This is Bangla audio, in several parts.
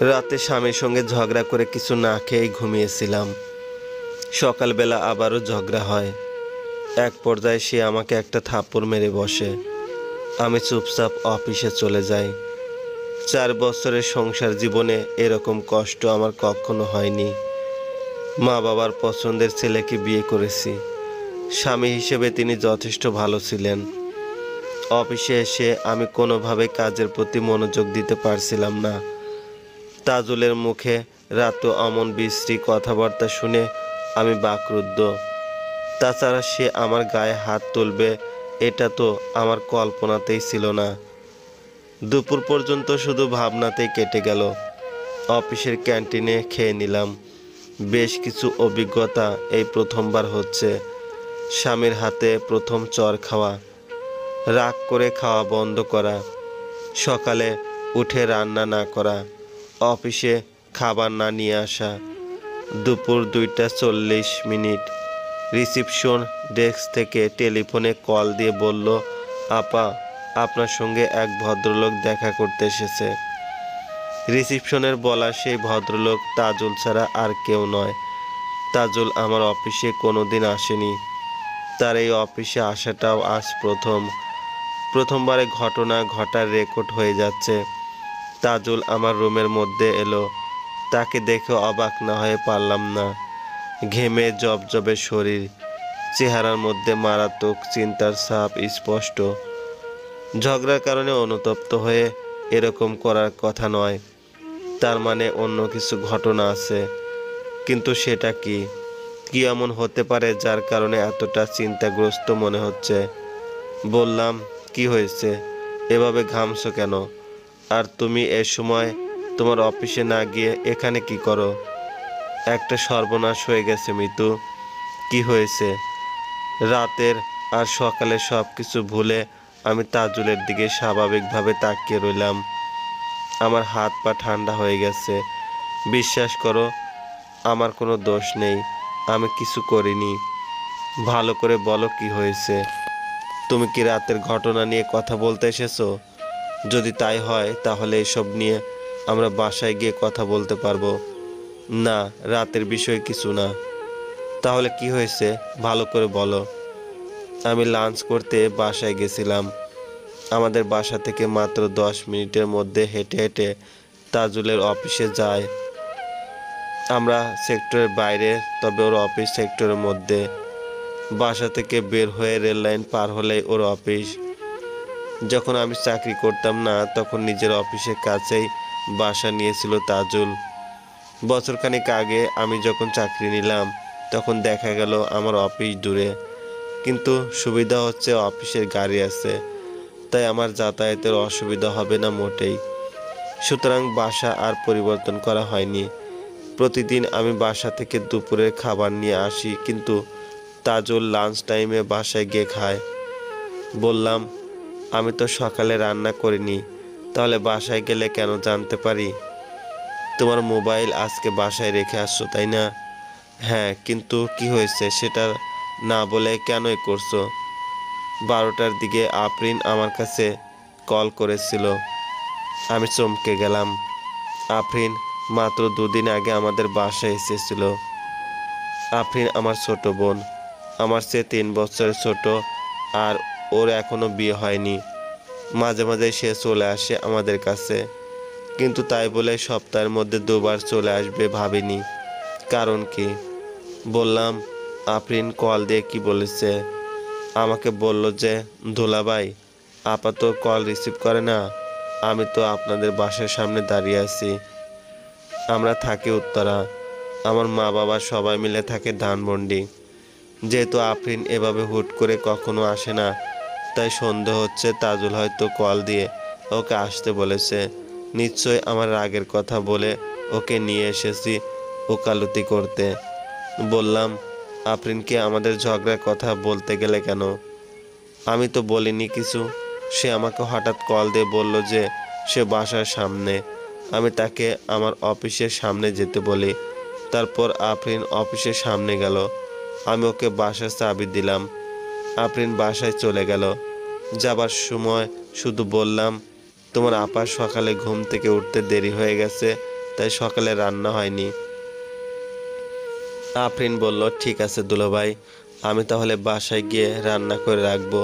রাতে স্বামীর সঙ্গে ঝগড়া করে কিছু না খেয়েই ঘুমিয়েছিলাম। সকালবেলা আবারও ঝগড়া হয়। এক পর্যায়ে সে আমাকে একটা থাপ্পড় মেরে বসে। আমি চুপচাপ অফিসে চলে যাই। 4 বছরের সংসার জীবনে এরকম কষ্ট আমার কখনো হয়নি। মা বাবার পছন্দের ছেলেকে বিয়ে করেছি। স্বামী হিসেবে তিনি যথেষ্ট ভালো ছিলেন। অফিসে এসে আমি কোনোভাবে কাজের প্রতি মনোযোগ দিতে পারছিলাম না। তাজুলের মুখে রাতে অমন বিশ্রী কথাবার্তা শুনে আমি বাকরুদ্ধ। তাছাড়া সে আমার গায়ে হাত তুলবে এটা তো আমার কল্পনাতেই ছিল না। দুপুর পর্যন্ত শুধু ভাবনাতেই কেটে গেল। অফিসের ক্যান্টিনে খেয়ে নিলাম। বেশ কিছু অভিজ্ঞতা এই প্রথমবার হচ্ছে। স্বামীর হাতে প্রথম চর খাওয়া, রাগ করে খাওয়া বন্ধ করা, সকালে উঠে রান্না না করা, অফিসে খাবার না নিয়ে আসা। দুপুর 2:40 রিসিপশন ডেস্ক থেকে টেলিফোনে কল দিয়ে বলল, আপা, আপনার সঙ্গে এক ভদ্রলোক দেখা করতে এসেছে। রিসিপশনের বলা সেই ভদ্রলোক তাজুল ছাড়া আর কেউ নয়। তাজুল আমার অফিসে কোনোদিন আসেনি। তার এই অফিসে আসাটাও আজ প্রথমবারে ঘটনা ঘটার রেকর্ড হয়ে যাচ্ছে। তাজুল আমার রুমের মধ্যে এলো। তাকে দেখে অবাক না হয়ে পারলাম না। ঘেমে জবজবে শরীর, চেহারার মধ্যে মারাত্মক চিন্তার ছাপ স্পষ্ট। ঝগড়ার কারণে অনুতপ্ত হয়ে এরকম করার কথা নয়। তার মানে অন্য কিছু ঘটনা আছে। কিন্তু সেটা কি এমন হতে পারে যার কারণে এতটা চিন্তাগ্রস্ত মনে হচ্ছে? বললাম, কি হয়েছে, এভাবে ঘামছো কেন? আর তুমি এ সময় তোমার অফিসে না গিয়ে এখানে কি করো? একটা সর্বনাশ হয়ে গেছে মিতু। কি হয়েছে? রাতের আর সকালে সব কিছু ভুলে আমি তাজুলের দিকে স্বাভাবিকভাবে তাকিয়ে রইলাম। আমার হাত পা ঠান্ডা হয়ে গেছে। বিশ্বাস করো, আমার কোনো দোষ নেই। আমি কিছু করিনি। ভালো করে বলো কি হয়েছে। তুমি কি রাতের ঘটনা নিয়ে কথা বলতে এসেছো? যদি তাই হয় তাহলে এসব নিয়ে আমরা বাসায় গিয়ে কথা বলতে পারবো। না, রাতের বিষয় কিছু না। তাহলে কি হয়েছে ভালো করে বলো। আমি লাঞ্চ করতে বাসায় গেছিলাম। আমাদের বাসা থেকে মাত্র 10 মিনিটের মধ্যে হেঁটে হেঁটে তাজুলের অফিসে যায়। আমরা সেক্টরের বাইরে, তবে ওর অফিস সেক্টরের মধ্যে। বাসা থেকে বের হয়ে রেললাইন পার হলেই ওর অফিস। যখন আমি চাকরি করতাম না তখন নিজের অফিসের কাছেই বাসা নিয়েছিল তাজুল। বছরখানেক আগে আমি যখন চাকরি নিলাম তখন দেখা গেল আমার অফিস দূরে। কিন্তু সুবিধা হচ্ছে অফিসের গাড়ি আছে, তাই আমার যাতায়াতের অসুবিধা হবে না মোটেই। সুতরাং বাসা আর পরিবর্তন করা হয়নি। প্রতিদিন আমি বাসা থেকে দুপুরের খাবার নিয়ে আসি, কিন্তু তাজুল লাঞ্চ টাইমে বাসায় গিয়ে খায়। বললাম, আমি তো সকালে রান্না করিনি, তাহলে বাসায় গেলে কেন জানতে পারি? তোমার মোবাইল আজকে বাসায় রেখে আসছো তাই না? হ্যাঁ, কিন্তু কি হয়েছে সেটা না বলে কেনই করছো? 12টার দিকে আফরিন আমার কাছে কল করেছিল। আমি চমকে গেলাম। আফরিন মাত্র 2 দিন আগে আমাদের বাসায় এসেছিল। আফরিন আমার ছোট বোন, আমার চেয়ে 3 বছরের ছোট। আর ওর এখনো বিয়ে হয়নি। মাঝে মাঝে সে চলে আসে আমাদের কাছে, কিন্তু তাই বলে সপ্তাহের মধ্যে 2বার চলে আসবে ভাবিনি। কারণ কি? বললাম। আফরিন কল দিয়ে কি বলেছে? আমাকে বলল যে, দুলাভাই, আপা তো কল রিসিভ করে না। আমি তো আপনাদের বাসার সামনে দাঁড়িয়ে আছি। আমরা থাকি উত্তরা। আমার মা বাবা সবাই মিলে থাকে ধানমন্ডি। যেহেতু আফরিন এভাবে হুট করে কখনো আসে না, তাই সন্দেহ হচ্ছে তাজুল হয়তো কল দিয়ে ওকে আসতে বলেছে। নিশ্চয় আমার রাগের কথা বলে ওকে নিয়ে এসেছি ওকালতি করতে। বললাম, আফরিনকে আমাদের ঝগড়ার কথা বলতে গেলে কেন? আমি তো বলিনি কিছু। সে আমাকে হঠাৎ কল দিয়ে বলল যে সে বাসার সামনে। আমি তাকে আমার অফিসের সামনে যেতে বলি। তারপর আফরিন অফিসের সামনে গেল। আমি ওকে বাসার চাবি দিলাম। আফরিন বাসায় চলে গেল। যাবার সময় শুধু বললাম, তোমার আপার সকালে ঘুম থেকে উঠতে দেরি হয়ে গেছে, তাই সকালে রান্না হয়নি। আফরিন বলল, ঠিক আছে দুলাভাই, আমি তাহলে বাসায় গিয়ে রান্না করে রাখবো,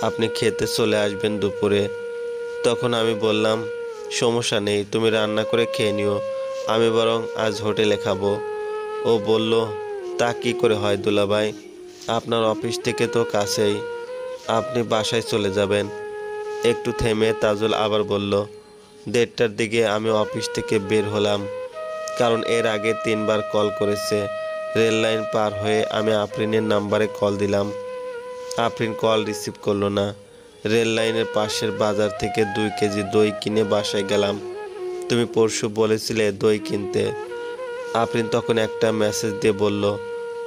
আপনি খেতে চলে আসবেন দুপুরে। তখন আমি বললাম, সমস্যা নেই, তুমি রান্না করে খেয়ে নিও, আমি বরং আজ হোটেলে খাবো। ও বলল, তা কি করে হয় দুলাভাই, আপনার অফিস থেকে তো কাছেই, আপনি বাসায় চলে যাবেন। একটু থেমে তাজুল আবার বলল, 1:30টার দিকে আমি অফিস থেকে বের হলাম, কারণ এর আগে 3বার কল করেছে। রেল লাইন পার হয়ে আমি আফরিনের নাম্বারে কল দিলাম, আফরিন কল রিসিভ করলো না। রেল লাইনের পাশের বাজার থেকে 2 কেজি দই কিনে বাসায় গেলাম। তুমি পরশু বলেছিলে দই কিনতে। আফরিন তখন একটা মেসেজ দিয়ে বলল,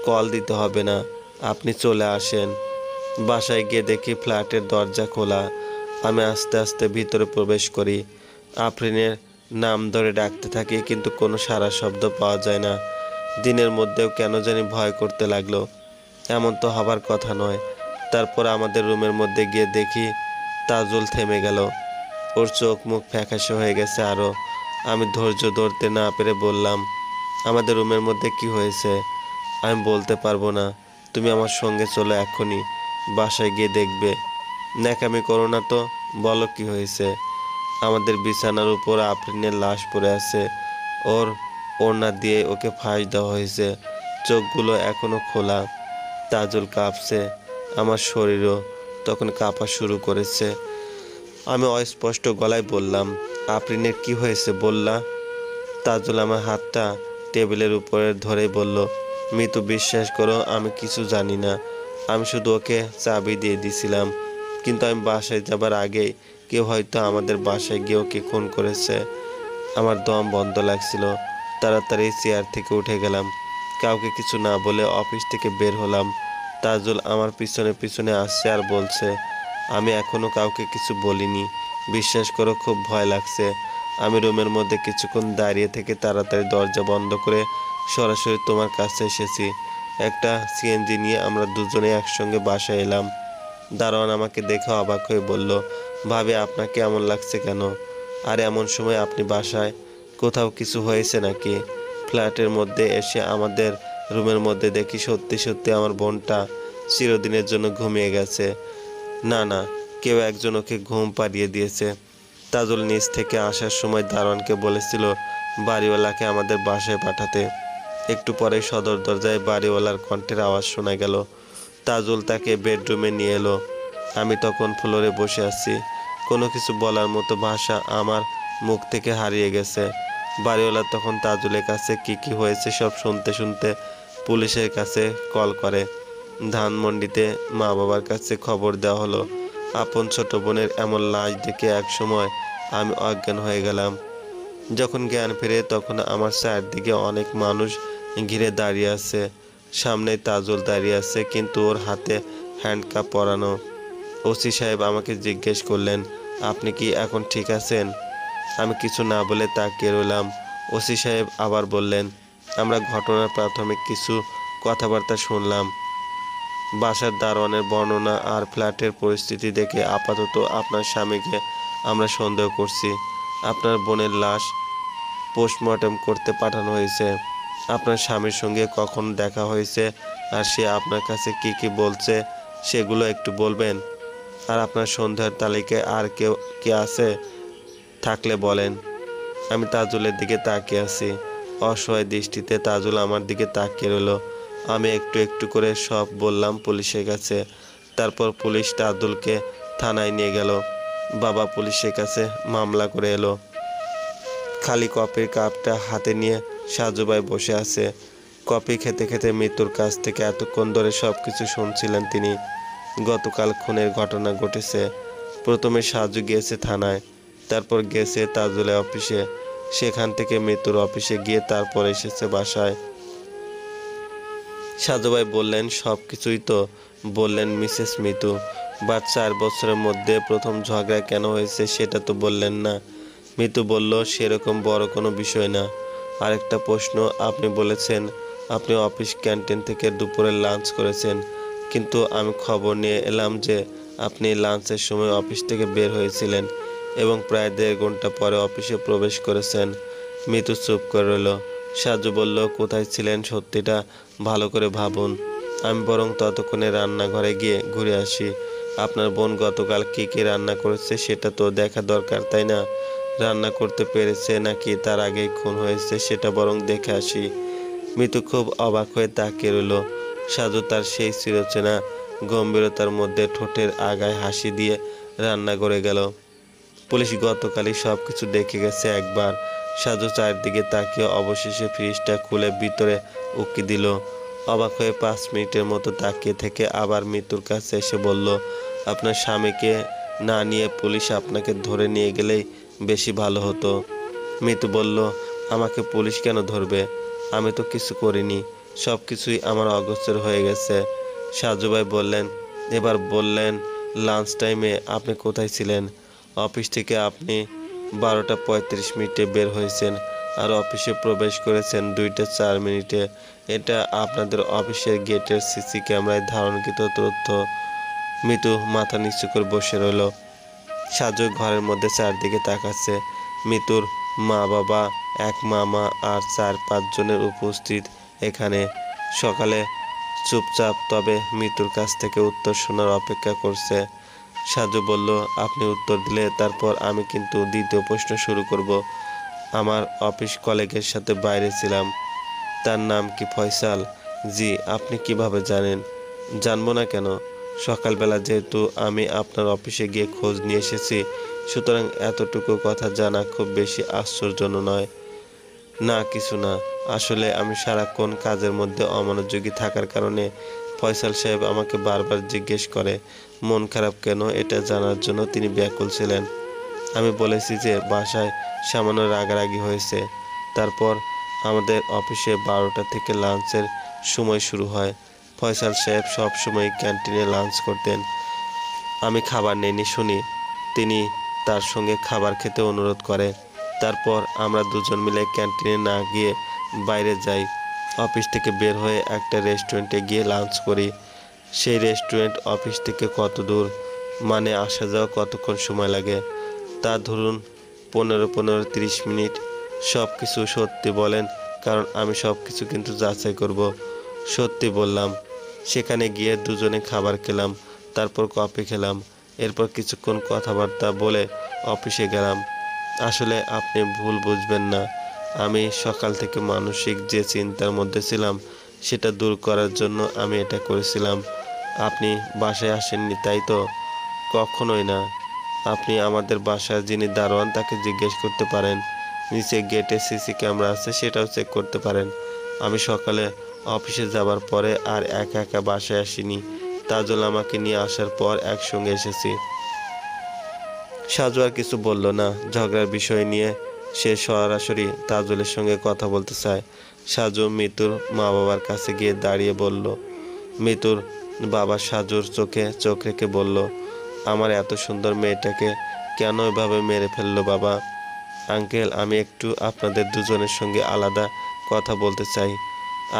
কল দিতে হবে না, আপনি চলে আসেন। বাসায় গিয়ে দেখি ফ্ল্যাটের দরজা খোলা। আমি আস্তে আস্তে ভিতরে প্রবেশ করি। আফরিনের নাম ধরে ডাকতে থাকি, কিন্তু কোনো সাড়া শব্দ পাওয়া যায় না। দিনের মধ্যেও কেন জানি ভয় করতে লাগলো, এমন তো হবার কথা নয়। তারপর আমাদের রুমের মধ্যে গিয়ে দেখি তাজুল থেমে গেল, ওর চোখ মুখ ফ্যাকাশে হয়ে গেছে আরও। আমি ধৈর্য ধরতে না পেরে বললাম, আমাদের রুমের মধ্যে কি হয়েছে? আমি বলতে পারবো না, তুমি আমার সঙ্গে চলো এক্ষুনি, বাসায় গিয়ে দেখবে। ন্যাকামি করো না তো, বলো কি হয়েছে। আমাদের বিছানার উপর আফরিনের লাশ পড়ে আছে, ওর ওড়না দিয়ে ওকে ফাঁস দেওয়া হয়েছে, চোখগুলো এখনো খোলা। তাজুল কাঁপছে, আমার শরীরও তখন কাঁপা শুরু করেছে। আমি অস্পষ্ট গলায় বললাম, আফরিনের কি হয়েছে বললা? তাজুল আমার হাতটা টেবিলের উপরে ধরে বলল, মিতু বিশ্বাস করো আমি কিছু জানি না, আমি শুধু ওকে চাবি দিয়ে দিছিলাম, কিন্তু আমি বাসায় যাবার আগেই কেউ হয়তো আমাদের বাসায় গিয়ে ওকে খুন করেছে। আমার দম বন্ধ লাগছিল, তাড়াতাড়ি চেয়ার থেকে উঠে গেলাম, কাউকে কিছু না বলে অফিস থেকে বের হলাম। তাজুল আমার পিছনে পিছনে আসছে আর বলছে, আমি এখনো কাউকে কিছু বলিনি, বিশ্বাস করো খুব ভয় লাগছে। আমি রুমের মধ্যে কিছুক্ষণ দাঁড়িয়ে থেকে তাড়াতাড়ি দরজা বন্ধ করে সরাসরি তোমার কাছে এসেছি। একটা সিএনজি নিয়ে আমরা দুজনে একসঙ্গে বাসায় এলাম। দারোয়ান আমাকে দেখে অবাক হয়ে বলল, ভাবি আপনাকে এমন লাগছে কেন? আর এমন সময় আপনি বাসায়? কোথাও কিছু হয়েছে নাকি? ফ্ল্যাটের মধ্যে এসে আমাদের রুমের মধ্যে দেখি সত্যি সত্যি আমার বোনটা চিরদিনের জন্য ঘুমিয়ে গেছে। না না, কেউ একজন ওকে ঘুম পাড়িয়ে দিয়েছে। তাজুল নিচ থেকে আসার সময় দারোয়ানকে বলেছিল বাড়িওয়ালাকে আমাদের বাসায় পাঠাতে। একটু পরে সদর দরজায় বাড়িওয়ালার কণ্ঠের আওয়াজ শোনা গেল। তাজুল তাকে বেডরুমে নিয়ে এলো। আমি তখন ফ্লোরে বসে আছি, কোনো কিছু বলার মতো ভাষা আমার মুখ থেকে হারিয়ে গেছে। বাড়িওয়ালা তখন তাজুলের কাছে কি হয়েছে সব শুনতে শুনতে পুলিশের কাছে কল করে। ধানমন্ডিতে মা বাবার কাছে খবর দেওয়া হলো। আপন ছোট বোনের এমন লাশ দেখে একসময় আমি অজ্ঞান হয়ে গেলাম। যখন জ্ঞান ফিরে তখন আমার চারদিকে অনেক মানুষ ঘিরে দাঁড়িয়ে আছে। সামনে তাজুল দাঁড়িয়ে আছে, কিন্তু ওর হাতে হ্যান্ডকাপ পরানো। ওসি সাহেব আমাকে জিজ্ঞেস করলেন, আপনি কি এখন ঠিক আছেন? আমি কিছু না বলে তাকিয়ে রইলাম। ওসি সাহেব আবার বললেন, আমরা ঘটনার প্রাথমিক কিছু কথাবার্তা শুনলাম। বাসার দারোয়ানের বর্ণনা আর ফ্ল্যাটের পরিস্থিতি দেখে আপাতত আপনার স্বামীকে আমরা সন্দেহ করছি। আপনার বোনের লাশ পোস্টমর্টেম করতে পাঠানো হয়েছে। আপনার স্বামীর সঙ্গে কখন দেখা হয়েছে আর সে আপনার কাছে কি বলছে সেগুলো একটু বলবেন? আর আপনার সন্ধ্যার তালিকায় আর কেউ কি আছে থাকলে বলেন। আমি তাজুলের দিকে তাকিয়ে আছি। অসহায় দৃষ্টিতে তাজুল আমার দিকে তাকিয়ে রইল। আমি একটু একটু করে সব বললাম পুলিশের কাছে। তারপর পুলিশ তাজুলকে থানায় নিয়ে গেল। বাবা পুলিশের কাছে মামলা করে এলো। খালি কফির কাপটা হাতে নিয়ে সাজুভাই বসে আছে। কফি খেতে খেতে মৃত্যুর কাছ থেকে এতক্ষণ ধরে সব কিছু শুনছিলেন তিনি। গতকাল খুনের ঘটনা ঘটেছে। প্রথমে সাজু গিয়েছে থানায়, তারপর গেছে তাজুলের অফিসে, সেখান থেকে মৃত্যুর অফিসে গিয়ে তারপর এসেছে বাসায়। সাজুভাই বললেন, সব কিছুই তো বললেন মিসেস মিতু, বাট 4 বছরের মধ্যে প্রথম ঝগড়া কেন হয়েছে সেটা তো বললেন না। মিতু বলল, সেরকম বড় কোনো বিষয় না। আরেকটা প্রশ্ন, আপনি বলেছেন আপনি অফিস ক্যান্টিন থেকে দুপুরে লাঞ্চ করেছেন, কিন্তু আমি খবর নিয়ে এলাম যে আপনি লাঞ্চের সময় অফিস থেকে বের হয়েছিলেন এবং প্রায় 1.5 ঘন্টা পরে অফিসে প্রবেশ করেছেন। মিতু চুপ করে রইল। সাজু বলল, কোথায় ছিলেন সত্যিটা ভালো করে ভাবুন। আমি বরং ততক্ষণে রান্নাঘরে গিয়ে ঘুরে আসি। আপনার বোন গতকাল কি কি রান্না করেছে সেটা তো দেখা দরকার, তাই না? রান্না করতে পেরেছে নাকি তার আগেই খুন হয়েছে সেটা বরং দেখে আসি। মিতু খুব অবাক হয়ে তাকিয়ে রইল। সাজু তার সেই চিরচেনা গম্ভীরতার মধ্যে ঠোঁটের আগায় হাসি দিয়ে রান্না করে গেল। পুলিশ গতকালই সব কিছু দেখে গেছে একবার। সাজু চারদিকে তাকিয়ে অবশেষে ফ্রিজটা খুলে ভিতরে উকি দিল। অবাক হয়ে 5 মিনিটের মতো তাকিয়ে থেকে আবার মৃত্যুর কাছে এসে বলল, আপনার স্বামীকে না নিয়ে পুলিশ আপনাকে ধরে নিয়ে গেলেই বেশি ভালো হতো। মৃত্যু বলল, আমাকে পুলিশ কেন ধরবে? আমি তো কিছু করিনি, সব কিছুই আমার অগোচর হয়ে গেছে। সাজু ভাই বললেন, এবার বললেন, লাঞ্চ টাইমে আপনি কোথায় ছিলেন? অফিস থেকে আপনি 12টা 35 মিনিটে বের হয়েছেন আর অফিসে প্রবেশ করেছেন 2টা 4 মিনিটে। এটা আপনাদের অফিসের গেটের সিসি ক্যামেরায় ধারণকৃত তথ্য। মিতু মাথা নিচু করে বসে রইল। সাজু ঘরের মধ্যে চারদিকে তাকাচ্ছে। মিতুর মা বাবা, এক মামা আর 4-5 জনের উপস্থিত এখানে। সকালে চুপচাপ তবে মিতুর কাছ থেকে উত্তর শোনার অপেক্ষা করছে। সাজু বলল, আপনি উত্তর দিলে তারপর আমি কিন্তু দ্বিতীয় প্রশ্ন শুরু করব। আমার অফিস কলিগের সাথে বাইরে ছিলাম। তার নাম কি ফয়সাল? জি। আপনি কিভাবে জানেন? জানবো না কেন? সকালবেলা যেহেতু আমি আপনার অফিসে গিয়ে খোঁজ নিয়ে এসেছি, সুতরাং এতটুকু কথা জানা খুব বেশি আশ্চর্যজনক নয়। না কিছু না, আসলে আমি সারাক্ষণ কাজের মধ্যে অমনোযোগী থাকার কারণে ফয়সাল সাহেব আমাকে বারবার জিজ্ঞেস করে মন খারাপ কেন, এটা জানার জন্য তিনি ব্যাকুল ছিলেন। আমি বলেছি যে বাসায় সামান্য রাগারাগি হয়েছে। তারপর আমাদের অফিসে 12টা থেকে লাঞ্চের সময় শুরু হয়। ফয়সাল সাহেব সব সময় ক্যান্টিনে লাঞ্চ করতেন। আমি খাবার নেইনি শুনি তিনি তার সঙ্গে খাবার খেতে অনুরোধ করে। তারপর আমরা দুজন মিলে ক্যান্টিনে না গিয়ে বাইরে যাই। অফিস থেকে বের হয়ে একটা রেস্টুরেন্টে গিয়ে লাঞ্চ করি। সেই রেস্টুরেন্ট অফিস থেকে কত দূর, মানে আসা যাওয়া কতক্ষণ সময় লাগে? তা ধরুন 15-30 মিনিট। সব কিছু সত্যি বলেন, কারণ আমি সব কিছু কিন্তু যাচাই করব। সত্যি বললাম। সেখানে গিয়ে দুজনে খাবার খেলাম, তারপর কফি খেলাম, এরপর কিছুক্ষণ কথাবার্তা বলে অফিসে গেলাম। আসলে আপনি ভুল বুঝবেন না, আমি সকাল থেকে মানসিক যে চিন্তার মধ্যে ছিলাম সেটা দূর করার জন্য আমি এটা করেছিলাম। আপনি বাসায় আসেননি তাই তো? কখনোই না। আপনি আমাদের বাসার যিনি দারোয়ান তাকে জিজ্ঞেস করতে পারেন। নিচে গেটে সিসি ক্যামেরা আছে, সেটাও চেক করতে পারেন। আমি সকালে অফিসে যাবার পরে আর একা একা বাসায় আসিনি। তাজুল আমাকে নিয়ে আসার পর একসঙ্গে এসেছি। সাজু আর কিছু বলল না। ঝগড়ার বিষয় নিয়ে সে সরাসরি তাজুলের সঙ্গে কথা বলতে চায়। সাজু মিতুর মা বাবার কাছে গিয়ে দাঁড়িয়ে বলল। মিতুর বাবা সাজুর চোখে চোখ রেখে বলল, আমার এত সুন্দর মেয়েটাকে কেন এভাবে মেরে ফেললো বাবা? আঙ্কেল, আমি একটু আপনাদের দুজনের সঙ্গে আলাদা কথা বলতে চাই।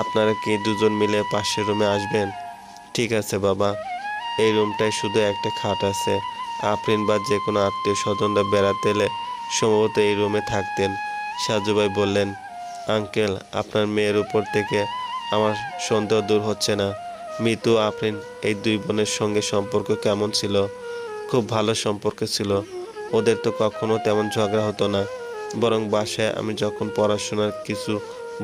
আপনারা কি দুজন মিলে পাশের রুমে আসবেন? ঠিক আছে বাবা। এই রুমটায় শুধু একটা খাট আছে। আফরিন বা যে কোনো আত্মীয় স্বজনরা বেড়াতে এলে সম্ভবত এই রুমে থাকতেন। সাজুভাই বললেন, আঙ্কেল, আপনার মেয়ের উপর থেকে আমার সন্দেহ দূর হচ্ছে না। মিতু, আফরিন এই দুই বোনের সঙ্গে সম্পর্ক কেমন ছিল? খুব ভালো সম্পর্ক ছিল। ওদের তো কখনো তেমন ঝগড়া হতো না। বরং বাসায় আমি যখন পড়াশোনার কিছু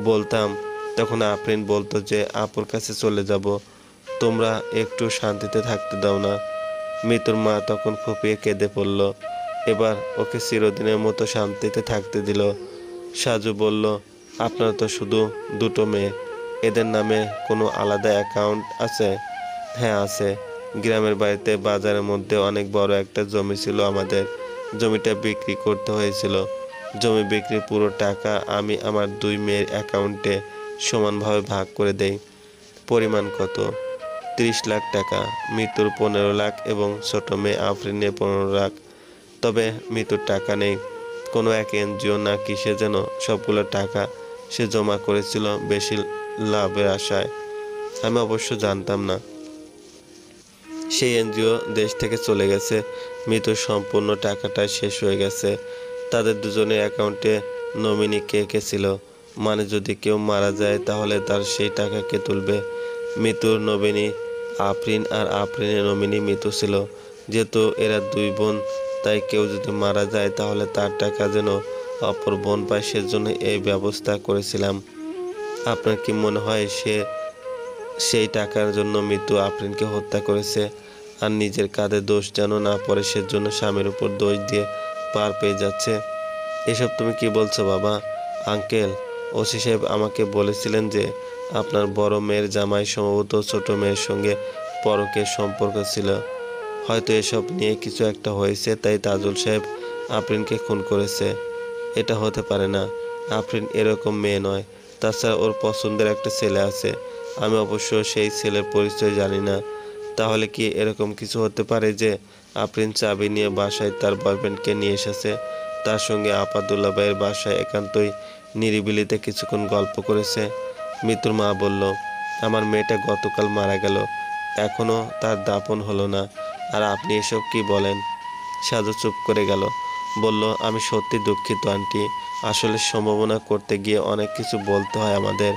বলতাম তখন আফরিন বলতো যে আপুর কাছে চলে যাব, তোমরা একটু শান্তিতে থাকতে দাও না। মিতুর মা তখন ফুপিয়ে কেঁদে পড়ল। এবার ওকে চিরদিনের মতো শান্তিতে থাকতে দিল। সাজু বলল, আপনার তো শুধু দুটো মেয়ে, এদের নামে কোনো আলাদা অ্যাকাউন্ট আছে? হ্যাঁ আছে। গ্রামের বাড়িতে বাজারের মধ্যে অনেক বড় একটা জমি ছিল আমাদের। জমিটা বিক্রি করতে হয়েছিল। জমি বিক্রির পুরো টাকা আমি আমার দুই মেয়ের অ্যাকাউন্টে সমানভাবে ভাগ করে দেই। পরিমাণ কত? 30 লাখ টাকা। মৃত্যুর 15 লাখ এবং ছোট মেয়ে আফরিনের 15 লাখ। তবে মৃত্যুর টাকা নেই। কোনো এক এনজিও না কিসে যেন সবগুলো টাকা সে জমা করেছিল বেশি লাভের আশায়। আমি অবশ্য জানতাম না। সেই এনজিও দেশ থেকে চলে গেছে। মৃত্যুর সম্পূর্ণ টাকাটা শেষ হয়ে গেছে। তাদের দুজনের অ্যাকাউন্টে নমিনি কে কে ছিল? মানে যদি কেউ মারা যায় তাহলে তার সেই টাকা কে তুলবে? মিতুর নমিনি আফরিন আর আফরিনের নমিনি মিতু ছিল। যেহেতু এরা দুই বোন, তাই কেউ যদি মারা যায় তাহলে তার টাকা যেন অপর বোন পায়, সেজন্য এই ব্যবস্থা করেছিলাম। আপনার কি মনে হয় সেই টাকার জন্য মিতু আফরিনকে হত্যা করেছে আর নিজের কাঁধে দোষ যেন না পড়ে সেজন্য স্বামীর উপর দোষ দিয়ে পার পেয়ে যাচ্ছে? এসব তুমি কি বলছো বাবা? আঙ্কেল, ওসি সাহেব আমাকে বলেছিলেন যে আপনার বড় মেয়ের জামাই সম্ভবত ছোট মেয়ের সঙ্গে পরকীয়ার সম্পর্ক ছিল। হয়তো এসব নিয়ে কিছু একটা হয়েছে, তাই তাজুল সাহেব আফরিনকে খুন করেছে। এটা হতে পারে না, আফরিন এরকম মেয়ে নয়। তাছাড়া ওর পছন্দের একটা ছেলে আছে, আমি অবশ্য সেই ছেলের পরিচয় জানি না। তাহলে কি এরকম কিছু হতে পারে যে আফরিন চাবি নিয়ে বাসায় তার বয়ফ্রেন্ডকে নিয়ে এসেছে, তার সঙ্গে আপাদুল্লাহ ভাইয়ের বাসায় একান্তই নিরিবিলিতে কিছুক্ষণ গল্প করেছে? মিতুর মা বলল, আমার মেয়েটা গতকাল মারা গেল, এখনও তার দাফন হলো না, আর আপনি এসব কি বলেন? সাজু চুপ করে গেল, বলল, আমি সত্যি দুঃখিত আন্টি, আসলে সম্ভাবনা করতে গিয়ে অনেক কিছু বলতে হয় আমাদের।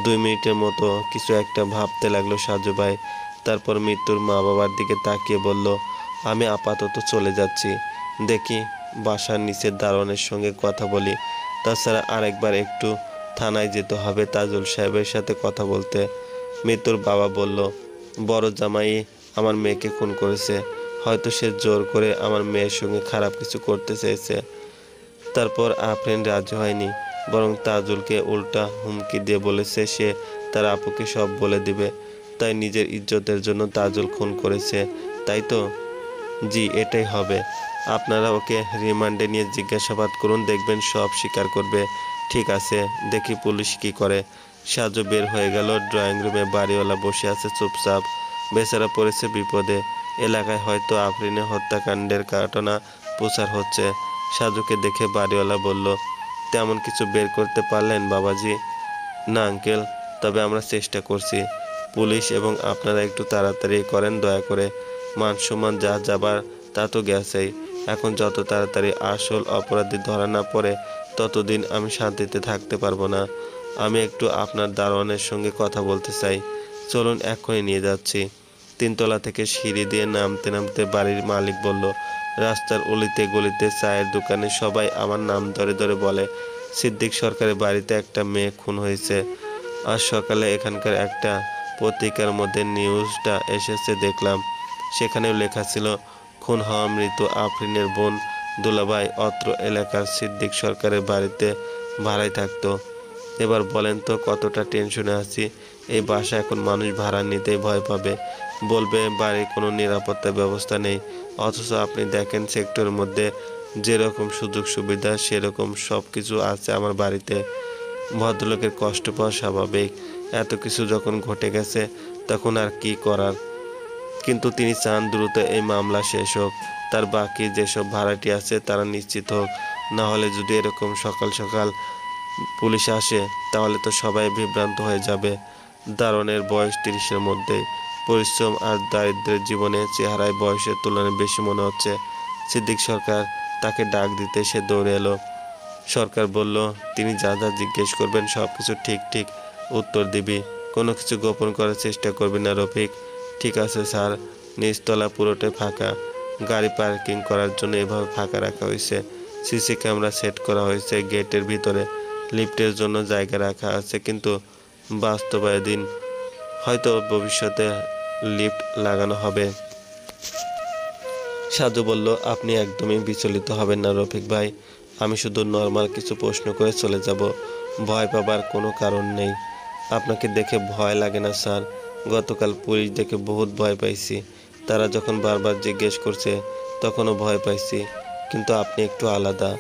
2 মিনিটের মতো কিছু একটা ভাবতে লাগলো সাজু ভাই, তারপর মৃত্যুর মা বাবার দিকে তাকিয়ে বলল, আমি আপাতত চলে যাচ্ছি, দেখি বাসার নিচের দারোয়ানের সঙ্গে কথা বলি। তাছাড়া আরেকবার একটু থানায় যেতে হবে তাজুল সাহেবের সাথে কথা বলতে। মৃত্যুর বাবা বলল, বড় জামাই আমার মেয়েকে খুন করেছে, হয়তো সে জোর করে আমার মেয়ের সঙ্গে খারাপ কিছু করতে চেয়েছে। তারপর আফরিন রাজি হয়নি, বরং তাজুলকে উল্টা হুমকি দিয়ে বলেছে সে তার আপুকে সব বলে দিবে। তাই নিজের ইজ্জতের জন্য তাজুল খুন করেছে, তাই তো? জি, এটাই হবে। আপনারা ওকে রিমান্ডে নিয়ে জিজ্ঞাসাবাদ করুন, দেখবেন সব স্বীকার করবে। ঠিক আছে, দেখি পুলিশ কি করে। সাজু বের হয়ে গেল। ড্রয়িং রুমে বাড়িওয়ালা বসে আছে চুপচাপ, বেচারা পড়েছে বিপদে। এলাকায় হয়তো আফরিনের হত্যাকাণ্ডের ঘটনা প্রচার হচ্ছে। সাজুকে দেখে বাড়িওয়ালা বলল, তেমন কিছু বের করতে পারলেন বাবাজি? না আঙ্কেল, তবে আমরা চেষ্টা করছি। পুলিশ এবং আপনারা একটু তাড়াতাড়ি করেন দয়া করে, মান সম্মান যা যাবার তা তো গেছেই। এখন যত তাড়াতাড়ি আসল অপরাধী ধরা না পড়ে ততদিন আমি শান্তিতে থাকতে পারবো না। আমি একটু আপনার দারোয়ানের সঙ্গে কথা বলতে চাই। চলুন, এক্ষুনি নিয়ে যাচ্ছি। 3 তলা থেকে সিঁড়ি দিয়ে নামতে নামতে বাড়ির মালিক বলল, রাস্তার অলিতে গলিতে চায়ের দোকানে সবাই আমার নাম ধরে ধরে বলে, সিদ্দিক সরকারের বাড়িতে একটা মেয়ে খুন হয়েছে। আজ সকালে এখানকার একটা পত্রিকার মধ্যে নিউজটা এসেছে দেখলাম, সেখানেও লেখা ছিল খুন হওয়া মৃত আফরিনের বোন দুলাভাই অত্র এলাকার সিদ্দিক সরকারের বাড়িতে ভাড়ায় থাকতো। এবার বলেন তো কতটা টেনশনে আছি। এই বাসা এখন মানুষ ভাড়া নিতেই ভয় পাবে, বলবে বাড়ির কোনো নিরাপত্তা ব্যবস্থা নেই। অথচ আপনি দেখেন সেক্টরের মধ্যে যেরকম সুযোগ সুবিধা সেরকম সব কিছু আছে আমার বাড়িতে। ভদ্রলোকের কষ্ট পাওয়া স্বাভাবিক, এত কিছু যখন ঘটে গেছে তখন আর কি করার। কিন্তু তিনি চান দ্রুত এই মামলা শেষ হোক, তার বাকি যেসব ভাড়াটি আছে তারা নিশ্চিত হোক। না হলে যদি এরকম সকাল সকাল পুলিশ আসে তাহলে তো সবাই বিভ্রান্ত হয়ে যাবে। দারোয়ানের বয়স 30-এর মধ্যে, পরিশ্রম আর দারিদ্র্যের জীবনে চেহারায় বয়সের তুলনায় বেশি মনে হচ্ছে। সিদ্দিক সরকার, তাকে ডাক দিতে সে দৌড়ে এলো। সরকার বলল, তিনি যা যা জিজ্ঞেস করবেন সব কিছু ঠিক ঠিক উত্তর দিবি, কোনো কিছু গোপন করার চেষ্টা করবি না রফিক। ঠিক আছে স্যার। নিচতলা পুরোটাই ফাঁকা, গাড়ি পার্কিং করার জন্য এভাবে ফাঁকা রাখা হয়েছে। সিসি ক্যামেরা সেট করা হয়েছে গেটের ভিতরে, লিফটের জন্য জায়গা রাখা আছে, কিন্তু বাস্তবায়ীন হয়তো ভবিষ্যতে লিফট লাগানো হবে। সাজু বলল, আপনি একদমই বিচলিত হবেন না রফিক ভাই, আমি শুধু নর্মাল কিছু প্রশ্ন করে চলে যাব, ভয় পাবার কোনো কারণ নেই। আপনাকে দেখে ভয় লাগে না স্যার? গতকাল পুলিশ দেখে বহুত ভয় পাইছি, তারা যখন বারবার জিজ্ঞেস করছে তখনও ভয় পাইছি, কিন্তু আপনি একটু আলাদা।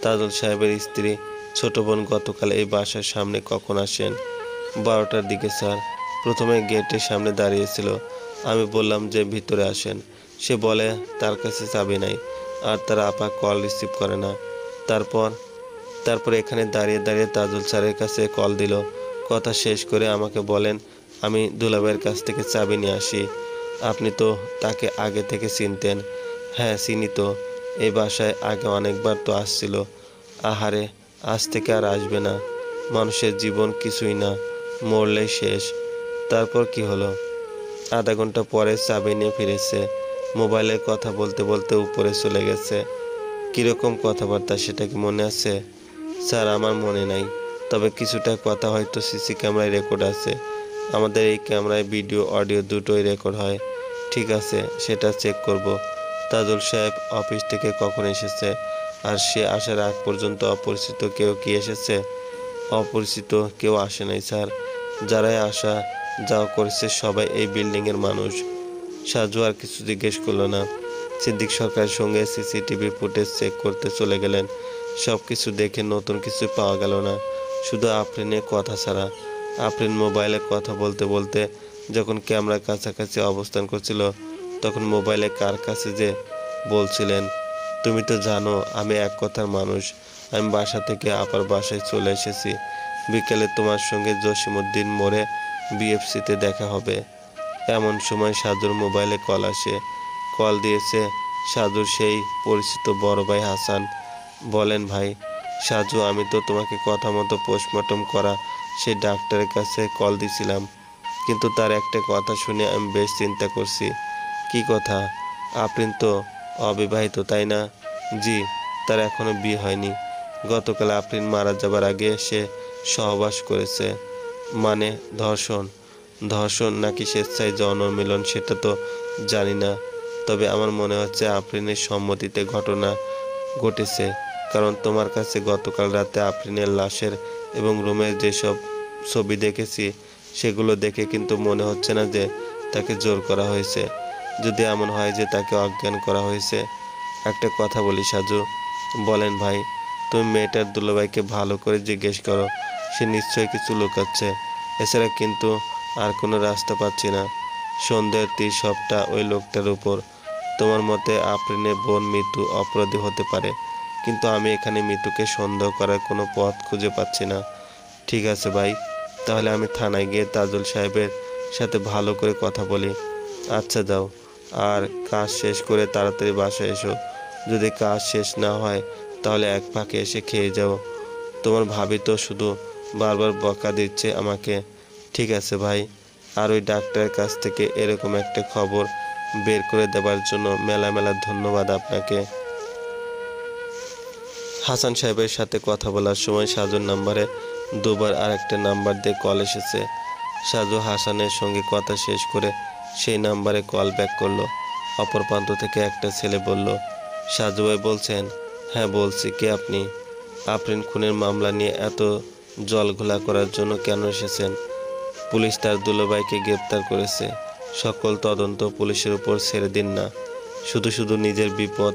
তাজুল সাহেবের স্ত্রী ছোট বোন গতকাল এই বাসার সামনে কখন আসেন? 12টার দিকে স্যার। প্রথমে গেটের সামনে দাঁড়িয়েছিল, আমি বললাম যে ভিতরে আসেন, সে বলে তার কাছে চাবি নাই আর তার আপা কল রিসিভ করে না। তারপর তারপর এখানে দাঁড়িয়ে দাঁড়িয়ে তাজুল স্যারের কাছে কল দিল। কথা শেষ করে আমাকে বলেন আমি দুলাভাইয়ের কাছ থেকে চাবি নিয়ে আসি। আপনি তো তাকে আগে থেকে চিনতেন? হ্যাঁ চিনি তো, এই বাসায় আগে অনেকবার তো আসছিল। আহারে, আজ থেকে আর আসবে না। মানুষের জীবন কিছুই না, মরলেই শেষ। তারপর কি হলো? আধা ঘন্টা পরে চাবি নিয়ে ফিরেছে। মোবাইলে কথা বলতে বলতে উপরে চলে গেছে। কীরকম কথাবার্তা সেটা কি মনে আছে? স্যার, আমার মনে নাই, তবে কিছুটা কথা হয়তো সিসি ক্যামেরায় রেকর্ড আছে। আমাদের এই ক্যামেরায় ভিডিও অডিও দুটোই রেকর্ড হয়। ঠিক আছে, সেটা চেক করব। তাজুল সাহেব অফিস থেকে কখন এসেছে? আর সে আসার আগ পর্যন্ত অপরিচিত কেউ কি এসেছে? অপরিচিত কেউ আসে নাই স্যার। যারাই আসা যাওয়া করেছে সবাই এই বিল্ডিংয়ের মানুষ। সাজু আর কিছু জিজ্ঞেস করলো না। সিদ্দিক সরকারের সঙ্গে সিসিটিভি ফুটেজ চেক করতে চলে গেলেন। সব কিছু দেখে নতুন কিছু পাওয়া গেল না, শুধু আফরিনের কথা ছাড়া। আফরিন মোবাইলে কথা বলতে বলতে যখন ক্যামেরার কাছাকাছি অবস্থান করছিল, তখন মোবাইলে কার কাছে যে বলছিলেন, তুমি তো জানো আমি এক কথার মানুষ। আমি বাসা থেকে আপার বাসায় চলে এসেছি। বিকেলে তোমার সঙ্গে জসিমউদ্দিন মোড়ে বিএফসিতে দেখা হবে। এমন সময় সাজুর মোবাইলে কল আসে। কল দিয়েছে সাজুর সেই পরিচিত বড় ভাই হাসান। বলেন, ভাই সাজু, আমি তো তোমাকে কথা মতো পোস্টমর্টম করা সেই ডাক্তারের কাছে কল দিছিলাম, কিন্তু তার একটা কথা শুনে আমি বেশ চিন্তা করছি। কি কথা? আফরিন তো অবিবাহিত, তাই না? জি, তার এখনো বিয়ে হয়নি। গতকাল আফরিন মারা যাবার আগে সে সহবাস করেছে। মানে ধর্ষণ? ধর্ষণ নাকি স্বেচ্ছায় যৌন মিলন সেটা তো জানি না, তবে আমার মনে হচ্ছে আফরিনের সম্মতিতে ঘটনা ঘটেছে। কারণ তোমার কাছে গতকাল রাতে আফরিনের লাশের এবং রুমের যেসব ছবি দেখেছি সেগুলো দেখে কিন্তু মনে হচ্ছে না যে তাকে জোর করা হয়েছে। যদি এমন হয় যে তাকে অজ্ঞান করা হয়েছে। একটা কথা বলি সাজু। বলেন ভাই। তুমি মেয়েটার দুলাভাইকে ভালো করে জিজ্ঞেস করো, সে নিশ্চয়ই কিছু লুকাচ্ছে। এছাড়া কিন্তু আর কোনো রাস্তা পাচ্ছি না। সন্দেহের তীর সবটা ওই লোকটার উপর। তোমার মতে আফরিনের বোন মিতু অপরাধী হতে পারে, কিন্তু আমি এখানে মিতুকে সন্দেহ করার কোনো পথ খুঁজে পাচ্ছি না। ঠিক আছে ভাই, তাহলে আমি থানায় গিয়ে তাজুল সাহেবের সাথে ভালো করে কথা বলি। আচ্ছা যাও, আর কাজ শেষ করে তাড়াতাড়ি বাসায় এসো। যদি কাজ শেষ না হয় তাহলে এক ফাঁকে এসে খেয়ে যাও। তোমার ভাবি তো শুধু বারবার বকা দিচ্ছে আমাকে। ঠিক আছে ভাই। আর ওই ডাক্তারের কাছ থেকে এরকম একটা খবর বের করে দেওয়ার জন্য মেলা মেলা ধন্যবাদ আপনাকে। হাসান সাহেবের সাথে কথা বলার সময় সাজুর নাম্বারে দুবার আর একটা নাম্বার দিয়ে কল এসেছে। সাজু হাসানের সঙ্গে কথা শেষ করে সেই নাম্বারে কল ব্যাক করলো। অপর প্রান্ত থেকে একটা ছেলে বলল, সাজু ভাই বলছেন? হ্যাঁ বলছি, কে আপনি? আফরিন খুনের মামলা নিয়ে এত জলঘোলা করার জন্য কেন এসেছেন? পুলিশ তার দুলাভাইকে গ্রেপ্তার করেছে। সকল তদন্ত পুলিশের উপর ছেড়ে দিন না। শুধু শুধু নিজের বিপদ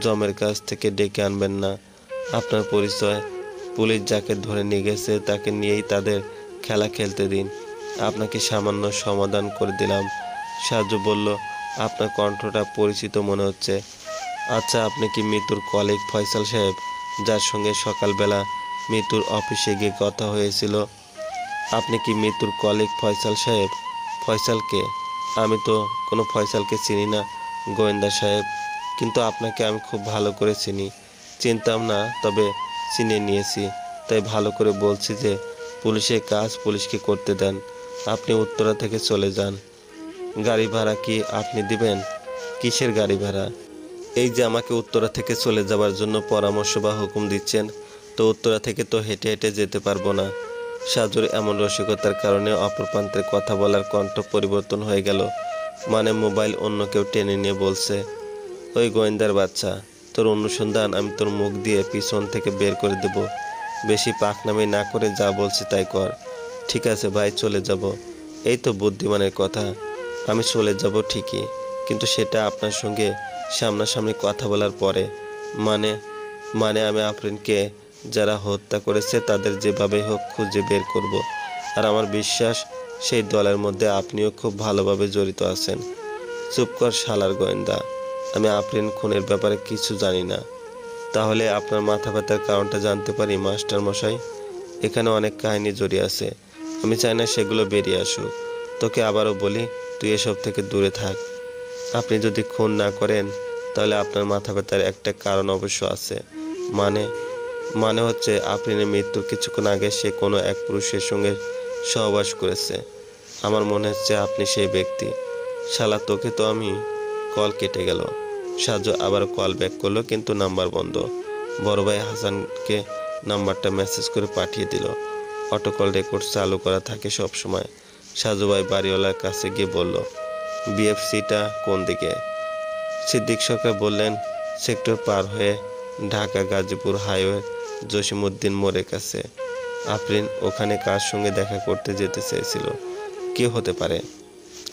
জমের কাছ থেকে ডেকে আনবেন না। আপনার পরিচয়? পুলিশ যাকে ধরে নিয়ে গেছে তাকে নিয়েই তাদের খেলা খেলতে দিন। আপনাকে সামান্য সমাধান করে দিলাম। সাজু বলল, আপনার কণ্ঠটা পরিচিত মনে হচ্ছে। আচ্ছা, আপনি কি মিতুর কলিগ ফয়সাল সাহেব, যার সঙ্গে সকালবেলা মিতুর অফিসে গিয়ে কথা হয়েছিল? আপনি কি মিতুর কলিগ ফয়সাল সাহেব? ফয়সালকে? আমি তো কোনো ফয়সালকে চিনি না গোয়েন্দা সাহেব, কিন্তু আপনাকে আমি খুব ভালো করে চিনি। চিনতাম না, তবে চিনে নিয়েছি, তাই ভালো করে বলছি যে পুলিশের কাজ পুলিশকে করতে দেন। আপনি উত্তরা থেকে চলে যান। গাড়ি ভাড়া কি আপনি দিবেন? কিসের গাড়ি ভাড়া? এই যে আমাকে উত্তরা থেকে চলে যাবার জন্য পরামর্শ বা হুকুম দিচ্ছেন, তো উত্তরা থেকে তো হেঁটে হেঁটে যেতে পারবো না। সাজুর এমন রসিকতার কারণে অপর প্রান্তের কথা বলার কণ্ঠ পরিবর্তন হয়ে গেল। মানে মোবাইল অন্য কেউ টেনে নিয়ে বলছে, ওই গোয়েন্দার বাচ্চা, তোর অনুসন্ধান আমি তোর মুখ দিয়ে পিছন থেকে বের করে দেব। বেশি পাকনামি না করে যা বলছি তাই কর। ঠিক আছে ভাই, চলে যাব। এই তো বুদ্ধিমানের কথা। আমি চলে যাব ঠিকই, কিন্তু সেটা আপনার সঙ্গে সামনাসামনি কথা বলার পরে। মানে মানে আমি আফরিনকে যারা হত্যা করেছে তাদের যেভাবে হোক খুঁজে বের করব। আর আমার বিশ্বাস সেই দলের মধ্যে আপনিও খুব ভালোভাবে জড়িত আছেন। চুপ কর শালার গোয়েন্দা, আমি আফরিন খুনের ব্যাপারে কিছু জানি না। তাহলে আপনার মাথা ব্যথার কারণটা জানতে পারি মাস্টার মশাই? এখানে অনেক কাহিনী জড়িয়ে আছে, আমি চাই না সেগুলো বেরিয়ে আসুক। তোকে আবারও বলি, তুই এসব থেকে দূরে থাক। আপনি যদি খুন না করেন তাহলে আপনার মাথা ব্যথার একটা কারণ অবশ্য আছে। মানে মানে হচ্ছে আফরিনের মৃত্যুর কিছুক্ষণ আগে সে কোনো এক পুরুষের সঙ্গে সহবাস করেছে। আমার মনে হচ্ছে আপনি সেই ব্যক্তি। শালা তোকে তো আমি। কল কেটে গেল। সাজু আবার কল ব্যাক করলো, কিন্তু নাম্বার বন্ধ। বড় ভাই হাসানকে নাম্বারটা মেসেজ করে পাঠিয়ে দিল। অটো কল রেকর্ড চালু করা থাকে সব সময়। সাজু ভাই বাড়িওয়ালার কাছে গিয়ে বলল, বিএফসিটা কোন দিকে? সিদ্দিক সরকার বললেন, সেক্টর পার হয়ে ঢাকা গাজীপুর হাইওয়ে জসিমউদ্দিন মোড়ের কাছে। আফরিন ওখানে কার সঙ্গে দেখা করতে যেতে চেয়েছিল? কে হতে পারে?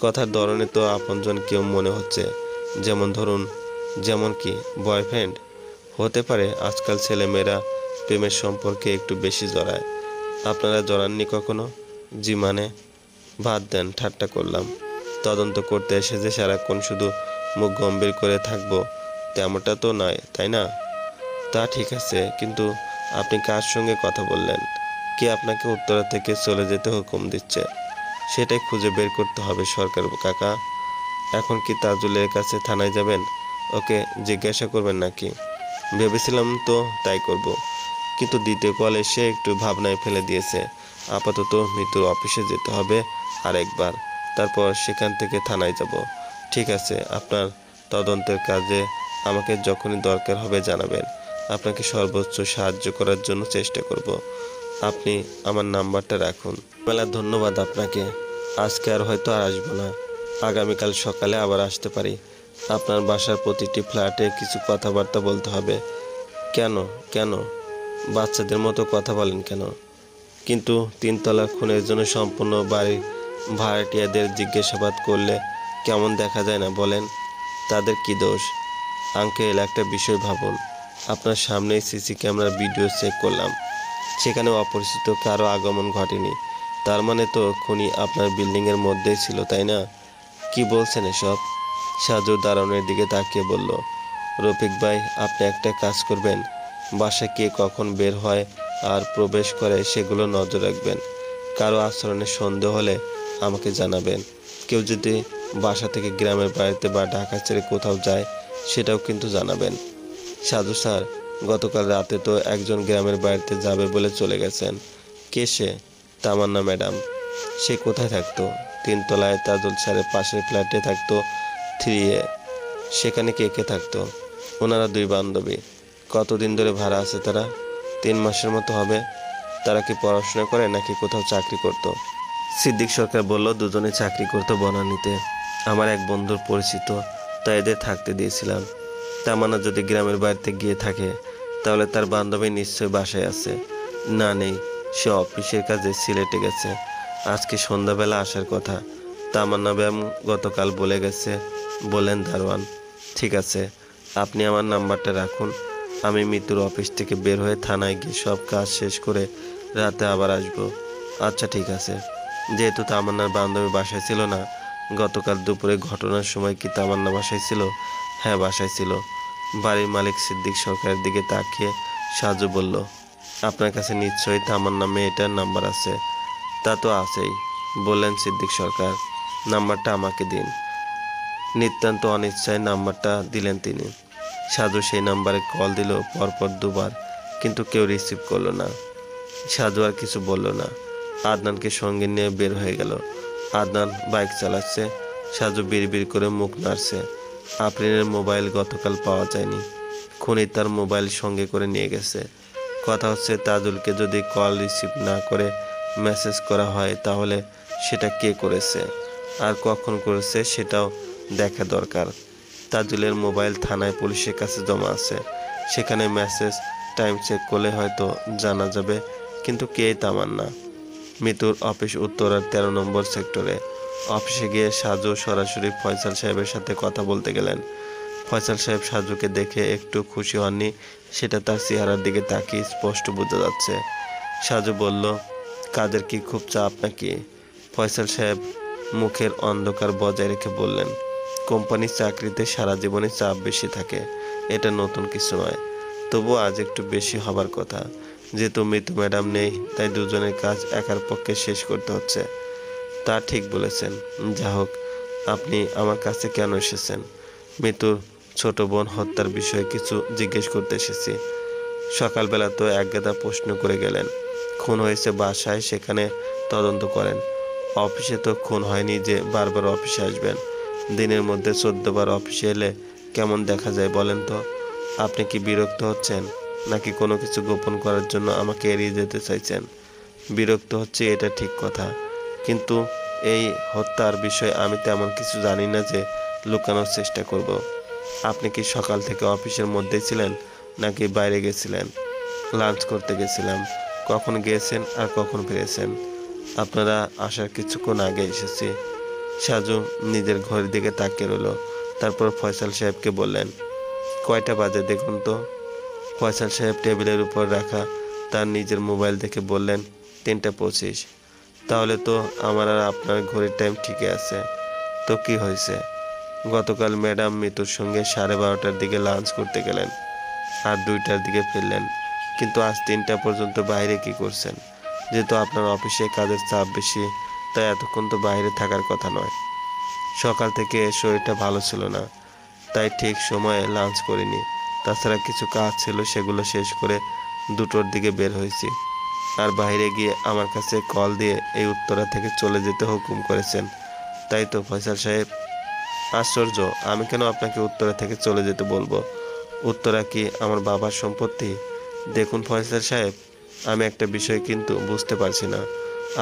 কথার ধরনে তো আপনজন কেউ মনে হচ্ছে। যেমন কি বয়ফ্রেন্ড হতে পারে। আজকাল ছেলেমেয়েরা প্রেমের সম্পর্কে একটু বেশি জড়ায়। আপনারা জড়াননি কখনো? জি মানে? বাদ দেন, ঠাট্টা করলাম। তদন্ত করতে এসে যে সারাক্ষণ শুধু মুখ গম্ভীর করে থাকবো তেমনটা তো নয়, তাই না? তা ঠিক আছে, কিন্তু আপনি কার সঙ্গে কথা বললেন? কে আপনাকে উত্তরা থেকে চলে যেতে হুকুম দিচ্ছে? সেটাই খুঁজে বের করতে হবে সরকার কাকা। এখন কি তাজুলের কাছে থানায় যাবেন? ওকে জিজ্ঞাসা করবেন নাকি? ভেবেছিলাম তো তাই করব, কিন্তু দ্বিতীয় কল এসে একটু ভাবনায় ফেলে দিয়েছে। আপাতত মৃত্যুর অফিসে যেতে হবে আরেকবার, তারপর সেখান থেকে থানায় যাব। ঠিক আছে, আপনার তদন্তের কাজে আমাকে যখনই দরকার হবে জানাবেন। আপনাকে সর্বোচ্চ সাহায্য করার জন্য চেষ্টা করব। আপনি আমার নাম্বারটা রাখুন। মেলা ধন্যবাদ আপনাকে। আজকে আর হয়তো আর আসবো না। আগামীকাল সকালে আবার আসতে পারি। আপনার বাসার প্রতিটি ফ্ল্যাটে কিছু কথাবার্তা বলতে হবে। কেন কেন বাচ্চাদের মতো কথা বলেন কেন? কিন্তু তিনতলার খুনের জন্য সম্পূর্ণ বাড়ির ভাড়াটিয়াদের জিজ্ঞাসাবাদ করলে কেমন দেখা যায় না বলেন? তাদের কি দোষ? আঙ্কেল, একটা বিষয় ভাবুন। আপনার সামনেই সিসি ক্যামেরার ভিডিও চেক করলাম, সেখানে অপরিচিত কারো আগমন ঘটেনি। তার মানে তো খুনি আপনার বিল্ডিংয়ের মধ্যেই ছিল, তাই না? কি বলছেন এসব? সাজু দারোয়ানের দিকে তাকিয়ে বলল, রফিক ভাই, আপনি একটা কাজ করবেন। বাসায় কে কখন বের হয় আর প্রবেশ করে সেগুলো নজর রাখবেন। কারো আচরণে সন্দেহ হলে আমাকে জানাবেন। কেউ যদি বাসা থেকে গ্রামের বাড়িতে বা ঢাকা ছেড়ে কোথাও যায় সেটাও কিন্তু জানাবেন। সাধু স্যার, গতকাল রাতে তো একজন গ্রামের বাড়িতে যাবে বলে চলে গেছেন। কে সে? তামান্না ম্যাডাম। সে কোথায় থাকতো? তিনতলায় তাজুল স্যারের পাশের ফ্ল্যাটে থাকতো 3A। সেখানে কে কে থাকতো? ওনারা 2 বান্ধবী। কতদিন ধরে ভাড়া আছে তারা? 3 মাসের মতো হবে। তারা কি পড়াশোনা করে নাকি কোথাও চাকরি করতো? সিদ্দিক সরকার বলল, দুজনে চাকরি করতো বনানীতে। আমার এক বন্ধুর পরিচিত, তাই এদের থাকতে দিয়েছিলাম। তামান্না যদি গ্রামের বাড়িতে গিয়ে থাকে তাহলে তার বান্ধবী নিশ্চয়ই বাসায় আছে। না, নেই। সে অফিসের কাজে সিলেটে গেছে। আজকে সন্ধ্যাবেলা আসার কথা। তামান্না ম্যাম গতকাল বলে গেছে বলেন দারোয়ান। ঠিক আছে, আপনি আমার নাম্বারটা রাখুন। আমি মৃত্যুর অফিস থেকে বের হয়ে থানায় গিয়ে সব কাজ শেষ করে রাতে আবার আসবো। আচ্ছা ঠিক আছে। যেহেতু তামান্নার বান্ধবী বাসায় ছিল না, গতকাল দুপুরে ঘটনার সময় কি তামান্না বাসায় ছিল? হ্যাঁ, বাসায় ছিল। বাড়ির মালিক সিদ্দিক সরকারের দিকে তাকিয়ে সাজু বলল, আপনার কাছে নিশ্চয়ই তামান্না মেয়েটার নাম্বার আছে? তা তো আছেই, বললেন সিদ্দিক সরকার। নাম্বারটা আমাকে দিন। নিতান্ত অনিচ্ছায় নাম্বারটা দিলেন তিনি। সাজু সেই নাম্বারে কল দিল পরপর 2বার, কিন্তু কেউ রিসিভ করলো না। সাজু আর কিছু বলল না, আদনানকে সঙ্গে নিয়ে বের হয়ে গেল। আদনান বাইক চালাচ্ছে, সাজু বিড়বিড় করে মুখ নাড়ছে। আফরিনের মোবাইল গতকাল পাওয়া যায়নি। খুনি তার মোবাইল সঙ্গে করে নিয়ে গেছে। কথা হচ্ছে, তাজুলকে যদি কল রিসিভ না করে মেসেজ করা হয় তাহলে সেটা কে করেছে আর কখন করেছে সেটাও দেখা দরকার। তাজুলের মোবাইল থানায় পুলিশের কাছে জমা আছে। সেখানে মেসেজ টাইম চেক করলে হয়তো জানা যাবে। কিন্তু কে তামান্না? মৃত্যুর অফিস উত্তরার 13 নম্বর সেক্টরে। অফিসে গিয়ে সাজু সরাসরি ফয়সাল সাহেবের সাথে কথা বলতে গেলেন। ফয়সাল সাহেব সাজুকে দেখে একটু খুশি হননি, সেটা তার চেহারার দিকে তাকিয়ে স্পষ্ট বোঝা যাচ্ছে। সাজু বলল, কাজের কি খুব চাপ নাকি? ফয়সাল সাহেব মুখের অন্ধকার বজায় রেখে বললেন, কোম্পানির চাকরিতে সারা জীবনে চাপ বেশি থাকে, এটা নতুন কিছু নয়। তবু আজ একটু বেশি হবার কথা। যেহেতু মৃত্যু ম্যাডাম নেই, তাই দুজনের কাজ একার পক্ষে শেষ করতে হচ্ছে। তা ঠিক বলেছেন। যা হোক, আপনি আমার কাছে কেন এসেছেন? মৃত্যুর ছোট বোন হত্যার বিষয়ে কিছু জিজ্ঞেস করতে এসেছি। সকালবেলা তো একগাদা প্রশ্ন করে গেলেন। খুন হয়েছে বাসায়, সেখানে তদন্ত করেন। অফিসে তো খুন হয়নি যে বারবার অফিসে আসবেন। দিনের মধ্যে 14 বার অফিসে এলে কেমন দেখা যায় বলেন তো? আপনি কি বিরক্ত হচ্ছেন, নাকি কোনো কিছু গোপন করার জন্য আমাকে এড়িয়ে যেতে চাইছেন? বিরক্ত হচ্ছে, এটা ঠিক কথা, কিন্তু এই হত্যার বিষয়ে আমি তেমন কিছু জানি না যে লুকানোর চেষ্টা করব। আপনি কি সকাল থেকে অফিসের মধ্যেই ছিলেন, নাকি বাইরে গেছিলেন? লাঞ্চ করতে গেছিলাম। কখন গিয়েছেন আর কখন ফিরেছেন? আপনারা আসার কিছুক্ষণ আগে এসেছি। সাজু নিজের ঘড়ির দিকে তাকিয়ে রইল। তারপর ফয়সাল সাহেবকে বললেন, কয়টা বাজে দেখুন তো। ফয়সাল সাহেব টেবিলের উপর রাখা তার নিজের মোবাইল দেখে বললেন, 3:25। তাহলে তো আমার আর আপনার ঘড়ির টাইম ঠিকই আছে। তো কি হয়েছে? গতকাল ম্যাডাম মিতুর সঙ্গে 12:30টার দিকে লাঞ্চ করতে গেলেন আর 2টার দিকে ফিরলেন, কিন্তু আজ 3টা পর্যন্ত বাইরে কি করছেন? যেহেতু আপনার অফিসে কাজের চাপ বেশি, তাই এতক্ষণ তো বাইরে থাকার কথা নয়। সকাল থেকে শরীরটা ভালো ছিল না, তাই ঠিক সময়ে লাঞ্চ করিনি। তাছাড়া কিছু কাজ ছিল, সেগুলো শেষ করে 2টোর দিকে বের হয়েছি। আর বাইরে গিয়ে আমার কাছে কল দিয়ে এই উত্তরা থেকে চলে যেতে হুকুম করেছেন, তাই তো ফয়সাল সাহেব? আশ্চর্য, আমি কেন আপনাকে উত্তরা থেকে চলে যেতে বলবো? উত্তরা কি আমার বাবার সম্পত্তি? দেখুন ফয়সাল সাহেব, আমি একটা বিষয় কিন্তু বুঝতে পারছি না,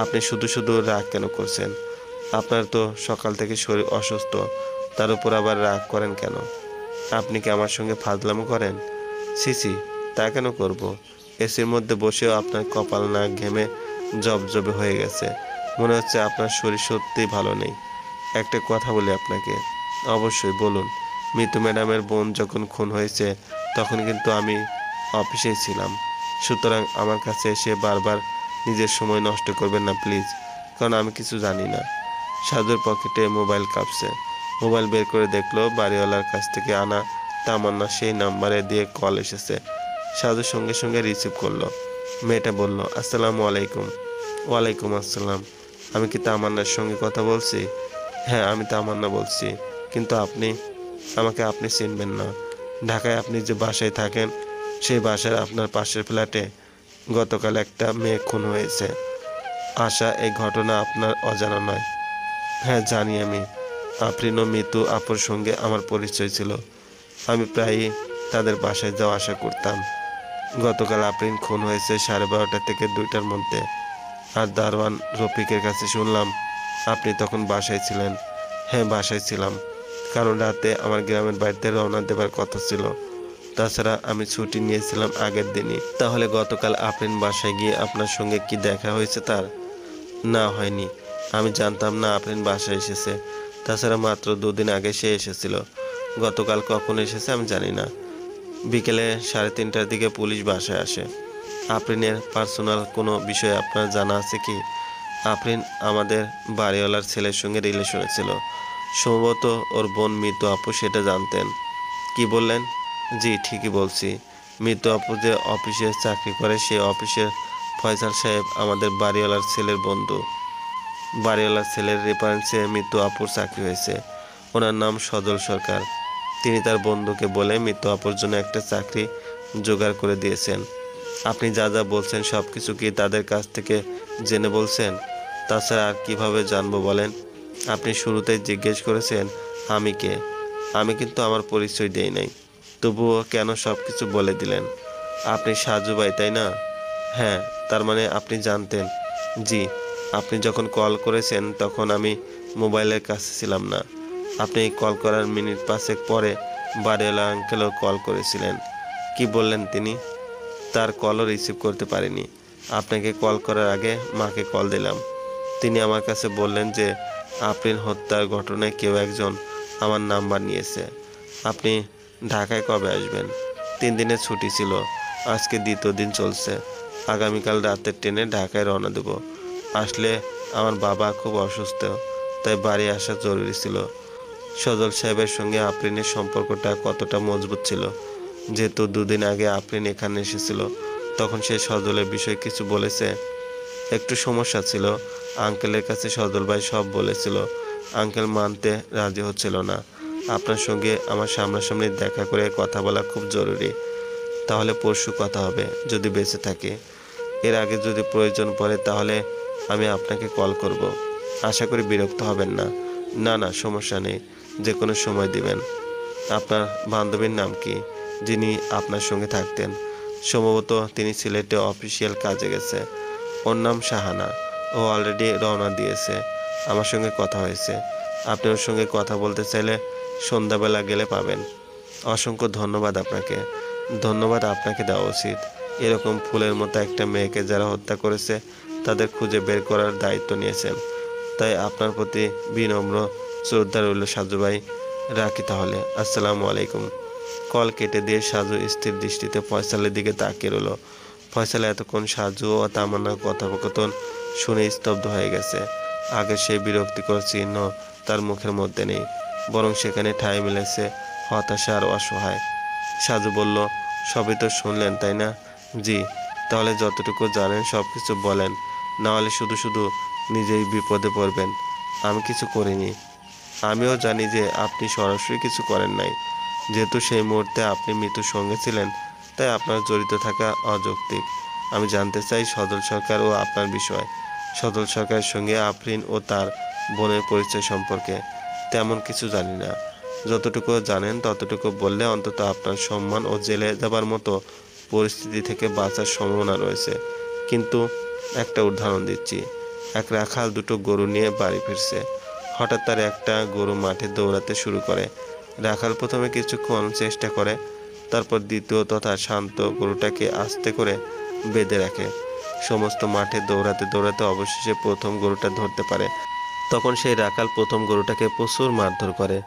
আপনি শুধু শুধু রাগ কেন করছেন? আপনার তো সকাল থেকে শরীর অসুস্থ, তার উপর আবার রাগ করেন কেন? আপনি কি আমার সঙ্গে ফাজলামো করেন? ছি, তা কেন করব? এসির মধ্যে বসেও আপনার কপাল নাক ঘেমে জবজবে হয়ে গেছে। মনে হচ্ছে আপনার শরীর সত্যিই ভালো নেই। একটা কথা বলি আপনাকে। অবশ্যই বলুন। মিতু ম্যাডামের বোন যখন খুন হয়েছে তখন কিন্তু আমি অফিসেই ছিলাম। সুতরাং আমার কাছে এসে বারবার নিজের সময় নষ্ট করবেন না প্লিজ, কারণ আমি কিছু জানি না। সাজুর পকেটে মোবাইল কাঁপছে। মোবাইল বের করে দেখলো বাড়িওয়ালার কাছ থেকে আনা তামান্না সেই নাম্বারে দিয়ে কল এসেছে। সাজু সঙ্গে সঙ্গে রিসিভ করলো। মেয়েটা বলল, আসসালামু আলাইকুম। ওয়ালাইকুম আসসালাম। আমি কি তামান্নার সঙ্গে কথা বলছি? হ্যাঁ, আমি তামান্না বলছি, কিন্তু আমাকে আপনি চিনবেন না। ঢাকায় আপনি যে বাসায় থাকেন, সেই বাসার আপনার পাশের ফ্ল্যাটে গতকাল একটা মেয়ে খুন হয়েছে। আশা, এই ঘটনা আপনার অজানা নয়। হ্যাঁ জানি আমি। আফরিন ও মিতু আপুর সঙ্গে আমার পরিচয় ছিল। আমি প্রায়ই তাদের বাসায় যাওয়া আসা করতাম। গতকাল আফরিন খুন হয়েছে 12:30 থেকে 2টার মধ্যে। আর দারোয়ান রফিকের কাছে শুনলাম আপনি তখন বাসায় ছিলেন। হ্যাঁ বাসায় ছিলাম, কারণ রাতে আমার গ্রামের বাড়িতে রওনা দেবার কথা ছিল। তাছাড়া আমি ছুটি নিয়েছিলাম আগের দিনই। তাহলে গতকাল আফরিন বাসায় গিয়ে আপনার সঙ্গে কি দেখা হয়েছে তার? না, হয়নি। আমি জানতাম না আফরিন বাসায় এসেছে। তাছাড়া মাত্র 2 দিন আগে সে এসেছিল। গতকাল কখন এসেছে আমি জানি না। বিকেলে 3:30টার দিকে পুলিশ বাসায় আসে। আফরিনের পার্সোনাল কোনো বিষয় আপনার জানা আছে কি? আফরিন আমাদের বাড়িওয়ালার ছেলের সঙ্গে রিলেশনে ছিল। সম্ভবত ওর বোন মিতু আপু সেটা জানতেন। কি বললেন? জি ঠিকই বলছি। মিতু আপু যে অফিসে চাকরি করে, সেই অফিসের ফয়সাল সাহেব আমাদের বাড়িওয়ালার ছেলের বন্ধু। বাড়িওয়ালার ছেলের রেফারেন্সে মিতু আপুর চাকরি হয়েছে। ওনার নাম সজল সরকার। তিনি তার বন্ধুকে বলে মিতু আপুর জন্য একটা চাকরি জোগাড় করে দিয়েছেন। আপনি যা যা বলছেন সব কিছু কি তাদের কাছ থেকে জেনে বলছেন? তাছাড়া আর কিভাবে জানবো বলেন? আপনি শুরুতেই জিজ্ঞেস করেছেন আমি কে। আমি কিন্তু আমার পরিচয় দেই নাই, তবুও কেন সব কিছু বলে দিলেন? আপনি সাজু ভাই, তাই না? হ্যাঁ। তার মানে আপনি জানতেন? জি। আপনি যখন কল করেছেন তখন আমি মোবাইলের কাছে ছিলাম না। আপনি কল করার মিনিট 5 পরে বাড়িওয়ালা আঙ্কেলও কল করেছিলেন। কি বললেন তিনি? তার কলও রিসিভ করতে পারিনি। আপনাকে কল করার আগে মাকে কল দিলাম। তিনি আমার কাছে বললেন যে আফরিন হত্যার ঘটনায় কেউ একজন আমার নাম্বার নিয়েছে। আপনি ঢাকায় কবে আসবেন? 3 দিনের ছুটি ছিল, আজকে 2য় দিন চলছে। আগামীকাল রাতের ট্রেনে ঢাকায় রওনা দেব। আসলে আমার বাবা খুব অসুস্থ, তাই বাড়ি আসা জরুরি ছিল। সজল সাহেবের সঙ্গে আফরিনের সম্পর্কটা কতটা মজবুত ছিল? যেহেতু 2 দিন আগে আফরিন এখানে এসেছিল, তখন সে সজলের বিষয়ে কিছু বলেছে? একটু সমস্যা ছিল। আঙ্কেলের কাছে সজল ভাই সব বলেছিল। আঙ্কেল মানতে রাজি হচ্ছিল না। আপনার সঙ্গে আমার সামনাসামনি দেখা করে কথা বলা খুব জরুরি। তাহলে পরশু কথা হবে যদি বেঁচে থাকে। এর আগে যদি প্রয়োজন পড়ে তাহলে আমি আপনাকে কল করব। আশা করি বিরক্ত হবেন না। না না, সমস্যা নেই, যে কোনো সময় দিবেন। আপনার বান্ধবীর নাম কি, যিনি আপনার সঙ্গে থাকতেন? সম্ভবত তিনি সিলেটে অফিসিয়াল কাজে গেছে। ওর নাম শাহানা। ও অলরেডি রওনা দিয়েছে। আমার সঙ্গে কথা হয়েছে। আপনি ওর সঙ্গে কথা বলতে চাইলে সন্ধ্যাবেলা গেলে পাবেন। অসংখ্য ধন্যবাদ আপনাকে। ধন্যবাদ আপনাকে দেওয়া উচিত। এরকম ফুলের মতো একটা মেয়েকে যারা হত্যা করেছে তাদের খুঁজে বের করার দায়িত্ব নিয়েছেন, তাই আপনার প্রতি বিনম্র শ্রদ্ধা রইল সাজু ভাই। রাখি তাহলে, আসসালামু আলাইকুম। কল কেটে দিয়ে সাজু স্থির দৃষ্টিতে ফয়সালের দিকে তাকিয়ে রইল। ফয়সাল এতক্ষণ সাজু ও তামান্নার কথোপকথন শুনে স্তব্ধ হয়ে গেছে। আগের সেই বিরক্তিকর চিহ্ন তার মুখের মধ্যে নেই, বরং সেখানে ঠাঁই মিলেছে হতাশা আর অসহায়। সাজু বলল, সবই তো শুনলেন তাই না? জি। তাহলে যতটুকু জানেন সব কিছু বলেন, না হলে শুধু শুধু নিজেই বিপদে পড়বেন। আমি কিছু করিনি। আমিও জানি যে আপনি সরাসরি কিছু করেন নাই। যেহেতু সেই মুহূর্তে আপনি মৃত্যুর সঙ্গে ছিলেন, তাই আপনার জড়িত থাকা অযৌক্তিক। আমি জানতে চাই সদল সরকার ও আপনার বিষয়। সদল সরকারের সঙ্গে আফরিন ও তার বোনের পরিচয় সম্পর্কে তেমন কিছু জানি না। যতটুকু জানেন ততটুকু বললে অন্তত আপনার সম্মান ও জেলে যাবার মতো পরিস্থিতি থেকে বাঁচার সম্ভাবনা রয়েছে। কিন্তু একটা উদাহরণ দিচ্ছি। এক রাখাল দুটো গরু নিয়ে বাড়ি ফিরছে। হঠাৎ তার একটা গরু মাঠে দৌড়াতে শুরু করে। রাখাল প্রথমে কিছুক্ষণ চেষ্টা করে, তারপর দ্বিতীয় তথা শান্ত গরুটাকে আস্তে করে বেঁধে রাখে। সমস্ত মাঠে দৌড়াতে দৌড়াতে অবশেষে প্রথম গরুটা ধরতে পারে। তখন সেই রাখাল প্রথম গরুটাকে প্রচুর মারধর করে।